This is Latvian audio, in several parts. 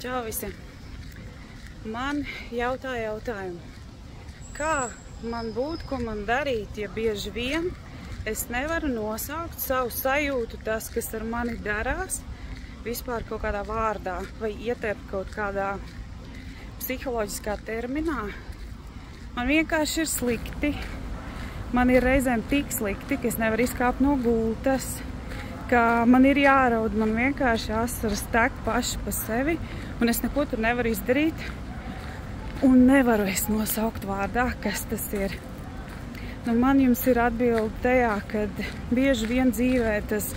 Čau visiem! Man jautā jautājumu. Kā man būt, ko man darīt, ja bieži vien es nevaru nosaukt savu sajūtu, tas, kas ar mani darās, vispār kaut kādā vārdā vai ieterpt kaut kādā psiholoģiskā terminā? Man vienkārši ir slikti. Man ir reizēm tik slikti, ka es nevaru izkāpt no gultas, ka man ir jāraud, man vienkārši asaras tek paši pa sevi, un es neko tur nevaru izdarīt, un nevaru es nosaukt vārdā, kas tas ir. Man jums ir atbilde tajā, kad bieži vien dzīvē tas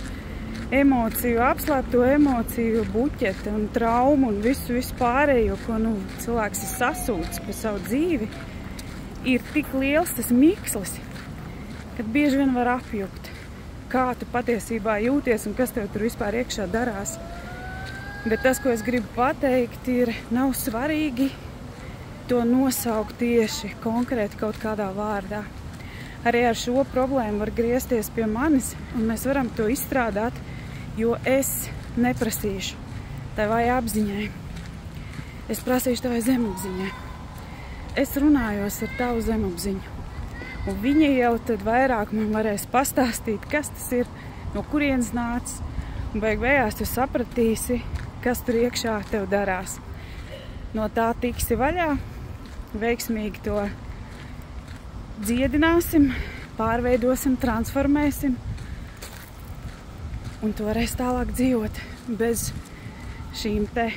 emociju, apslēpto emociju buķete un traumu un visu pārējo, ko cilvēks ir sasūcis pa savu dzīvi, ir tik liels tas mikslis, kad bieži vien var apjukt, kā tu patiesībā jūties un kas tev tur vispār iekšā darās. Bet tas, ko es gribu pateikt, ir nav svarīgi to nosaukt tieši konkrēti kaut kādā vārdā. Arī ar šo problēmu var griezties pie manis, un mēs varam to izstrādāt, jo es neprasīšu tavai apziņai. Es prasīšu tavai zemapziņai. Es runājos ar tavu zemapziņu. Un viņa jau tad vairāk man varēs pastāstīt, kas tas ir, no kurienes nācis. Un beigās tu sapratīsi, kas tur iekšā tev darās. No tā tiksi vaļā, veiksmīgi to dziedināsim, pārveidosim, transformēsim. Un tu varēsi tālāk dzīvot bez šīm te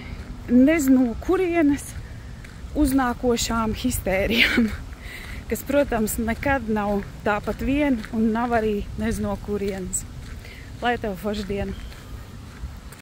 nezinu kurienes uznākošām histērijām. Kas, protams, nekad nav tāpat vien un nav arī nezinu kurienes. Lai tev forša diena!